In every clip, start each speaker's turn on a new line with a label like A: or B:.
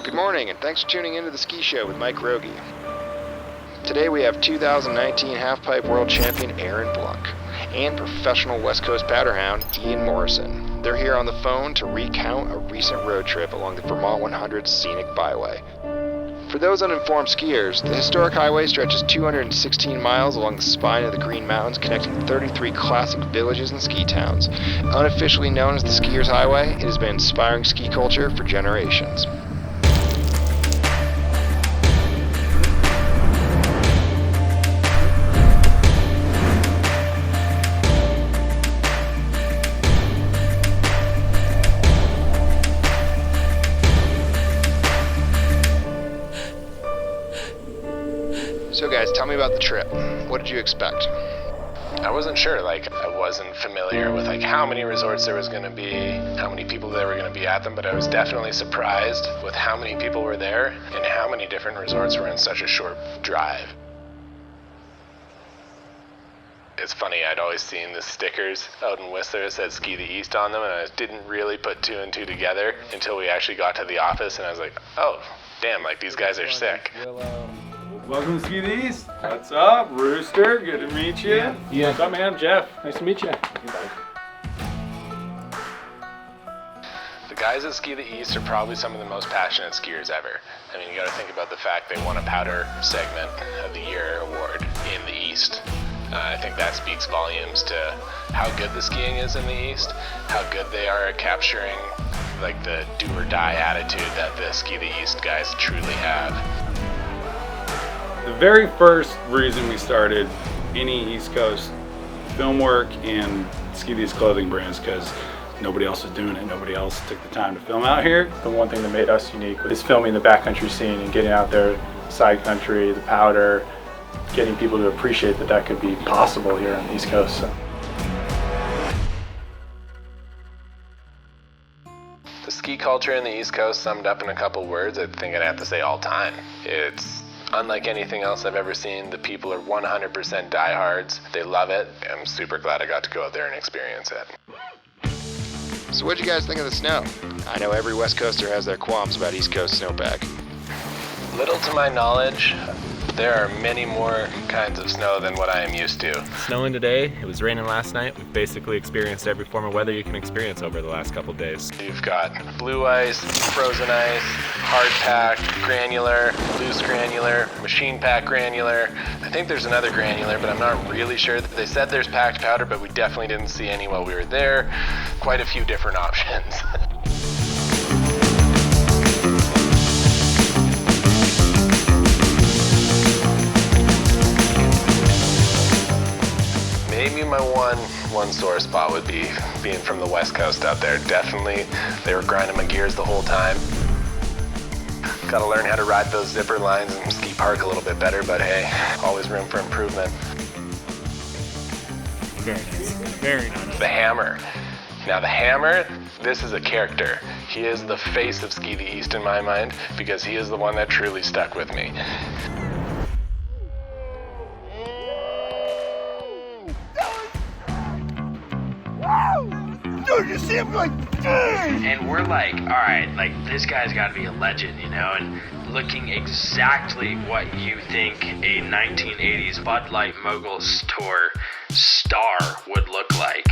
A: Good morning, and thanks for tuning into the Ski Show with Mike Rogie. Today we have 2019 halfpipe world champion Aaron Blunck and professional West Coast powder hound Ian Morrison. They're here on the phone to recount a recent road trip along the Vermont 100 scenic byway. For those uninformed skiers, the historic highway stretches 216 miles along the spine of the Green Mountains, connecting 33 classic villages and ski towns. Unofficially known as the Skiers Highway, it has been inspiring ski culture for generations. So guys, tell me about the trip. What did you expect?
B: I wasn't sure, I wasn't familiar with how many resorts there was going to be, how many people there were going to be at them, but I was definitely surprised with how many people were there and how many different resorts were in such a short drive. It's funny, I'd always seen the stickers out in Whistler that said Ski the East on them, and I didn't really put two and two together until we actually got to the office, and I was like, oh, damn, these guys are sick.
C: Welcome to Ski the East. What's up, Rooster? Good to meet you.
D: Yeah. What's up, man? I'm Jeff. Nice to meet you.
B: The guys at Ski the East are probably some of the most passionate skiers ever. I mean, you gotta think about the fact they won a Powder Segment of the Year award in the East. I think that speaks volumes to how good the skiing is in the East, how good they are at capturing the do or die attitude that the Ski the East guys truly have.
C: The very first reason we started any East Coast film work and Ski the East clothing brands because nobody else was doing it. Nobody else took the time to film out here.
D: The one thing that made us unique is filming the backcountry scene and getting out there, side country, the powder, getting people to appreciate that could be possible here on the East Coast. So.
B: The ski culture in the East Coast summed up in a couple words, I think I'd have to say all time. It's unlike anything else I've ever seen. The people are 100% diehards. They love it. I'm super glad I got to go out there and experience it.
A: So what'd you guys think of the snow? I know every West Coaster has their qualms about East Coast snowpack.
B: Little to my knowledge, there are many more kinds of snow than what I am used to.
E: Snowing today, it was raining last night. We've basically experienced every form of weather you can experience over the last couple days.
B: You've got blue ice, frozen ice, hard pack, granular, loose granular, machine pack granular. I think there's another granular, but I'm not really sure. They said there's packed powder, but we definitely didn't see any while we were there. Quite a few different options. Maybe my one sore spot would be being from the West Coast out there. Definitely, they were grinding my gears the whole time. Got to learn how to ride those zipper lines and ski park a little bit better, but hey, always room for improvement.
D: Very nice. Very nice.
B: The Hammer. Now the Hammer, this is a character. He is the face of Ski the East in my mind because he is the one that truly stuck with me.
F: Dude, you see him and we're alright, this guy's gotta be a legend, and looking exactly what you think a 1980s Bud Light Moguls Tour star would look like.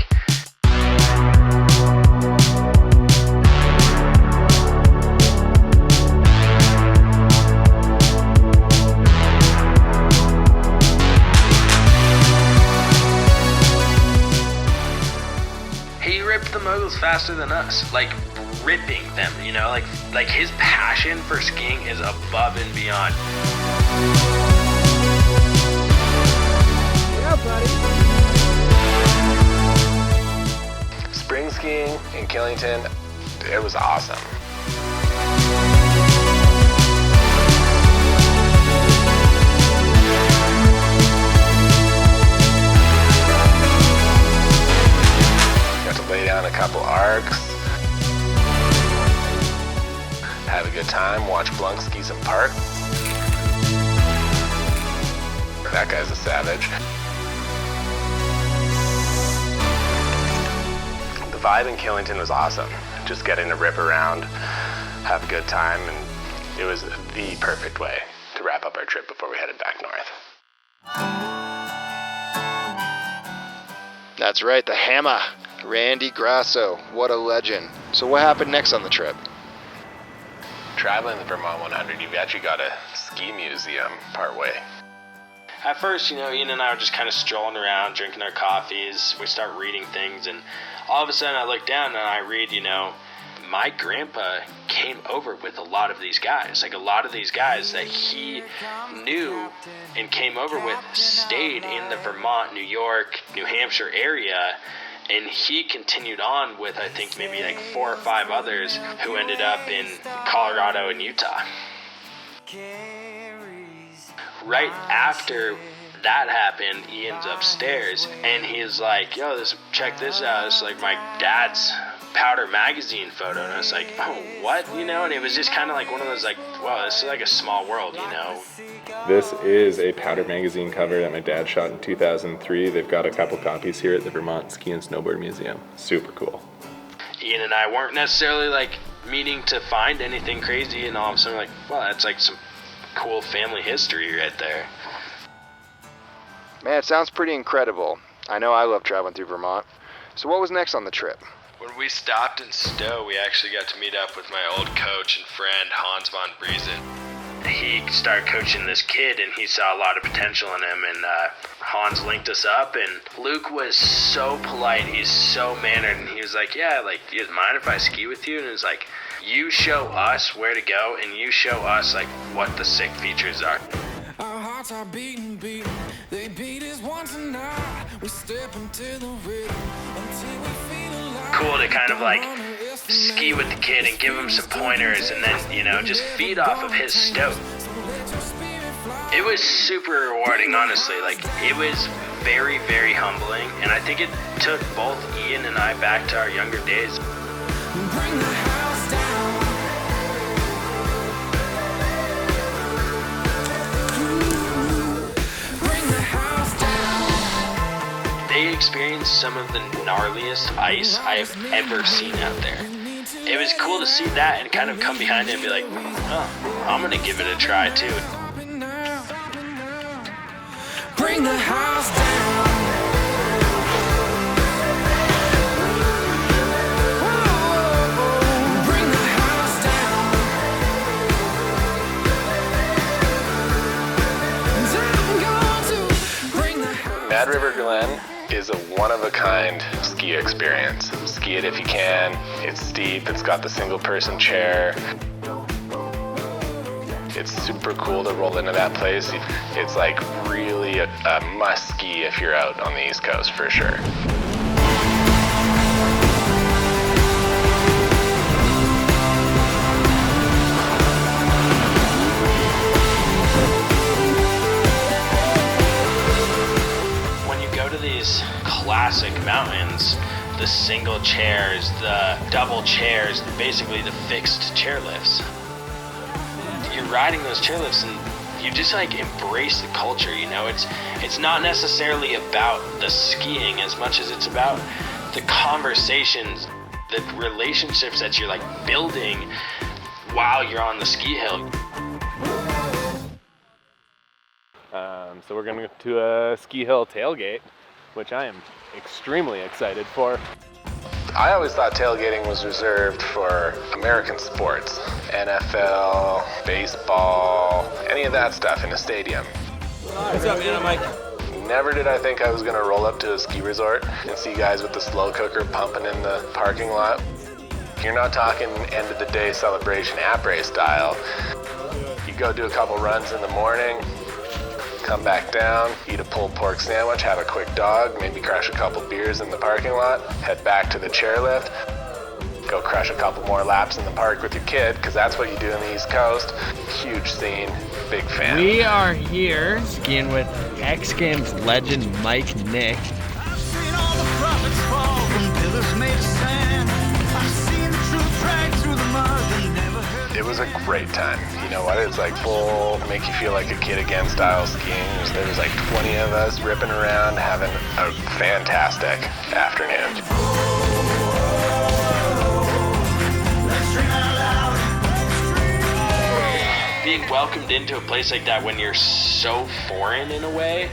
F: The moguls faster than us, ripping them, like his passion for skiing is above and beyond. Yeah, buddy.
B: Spring skiing in Killington, it was awesome. Lay down a couple arcs, have a good time, watch Blunck ski some park. That guy's a savage. The vibe in Killington was awesome. just getting to rip around, have a good time, and it was the perfect way to wrap up our trip before we headed back north.
A: That's right, the Hammer, Randy Grasso. What a legend. So what happened next on the trip?
B: Traveling the Vermont 100, you've actually got a ski museum partway.
F: At first, Ian and I were just kind of strolling around, drinking our coffees. We start reading things, and all of a sudden I look down and I read, my grandpa came over with a lot of these guys. Like, a lot of these guys that he knew and came over with stayed in the Vermont, New York, New Hampshire area, and he continued on with, I think, maybe like 4 or 5 others who ended up in Colorado and Utah. Right after that happened, Ian's upstairs, and he's like, yo, check this out. It's like my dad's Powder magazine photo. And I was like, oh, what? And it was just kind of like one of those, like, wow, this is like a small world,
B: This is a Powder magazine cover that my dad shot in 2003. They've got a couple copies here at the Vermont Ski and Snowboard Museum. Super cool.
F: Ian and I weren't necessarily like meaning to find anything crazy, and all of a sudden like, well, that's like some cool family history right there.
A: Man, it sounds pretty incredible. I know I love traveling through Vermont. So what was next on the trip?
F: When we stopped in Stowe, we actually got to meet up with my old coach and friend, Hans von Briesen. He started coaching this kid, and he saw a lot of potential in him, and Hans linked us up, and Luke was so polite, he's so mannered, and he was like, yeah, like, do you mind if I ski with you? And it was like, you show us where to go, and you show us, like, what the sick features are.
G: Our hearts are beating, they beat us once a night. We step into the rhythm until we feel alive.
F: Cool to kind of like ski with the kid and give him some pointers, and then, just feed off of his stoke. It was super rewarding, honestly. Like, it was very, very humbling, and I think it took both Ian and I back to our younger days.
G: Bring the house down. Bring the house down.
F: They experienced some of the gnarliest ice I have ever seen out there. It was cool to see that and kind of come behind it and be like, oh, I'm gonna give it a try too.
G: Bring the house down. Bring the house down. I'm going to bring the house.
B: Mad River Glen is a one-of-a-kind ski experience. Ski it if you can. It's steep, it's got the single-person chair. It's super cool to roll into that place. It's like really a must-ski if you're out on the East Coast, for sure.
F: These classic mountains, the single chairs, the double chairs, basically the fixed chairlifts. You're riding those chairlifts and you just like embrace the culture, It's not necessarily about the skiing as much as it's about the conversations, the relationships that you're like building while you're on the ski hill.
B: So we're going to a ski hill tailgate, which I am extremely excited for. I always thought tailgating was reserved for American sports, NFL, baseball, any of that stuff in a stadium.
H: What's up, man? I'm Mike.
B: Never did I think I was going to roll up to a ski resort and see guys with the slow cooker pumping in the parking lot. You're not talking end of the day celebration après style. You go do a couple runs in the morning, come back down, eat a pulled pork sandwich, have a quick dog, maybe crush a couple beers in the parking lot, head back to the chairlift, go crush a couple more laps in the park with your kid, because that's what you do on the East Coast. Huge scene, big fan.
H: We are here skiing with X Games legend Mike Nick.
G: I've seen all the prophets fall from pillars made of sand. I've seen the truth drag through the mud and never heard.
B: It was a great time. You know what? It's like full, make you feel like a kid again style skiing. There was like 20 of us ripping around, having a fantastic afternoon.
F: welcomed into a place like that when you're so foreign in a way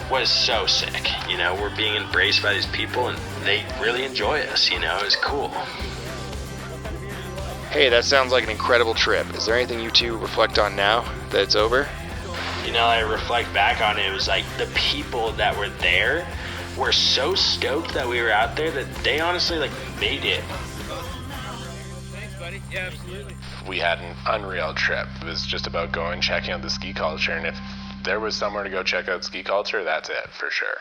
F: was so sick. You know, we're being embraced by these people and they really enjoy us, you know, it's cool.
A: Hey, that sounds like an incredible trip. Is there anything you two reflect on now that it's over?
F: You know, I reflect back on it, it was like the people that were there were so stoked that we were out there that they honestly like made it.
H: Thanks, buddy. Yeah, absolutely.
B: We had an unreal trip. It was just about going, checking out the ski culture, and if there was somewhere to go check out ski culture, that's it, for sure.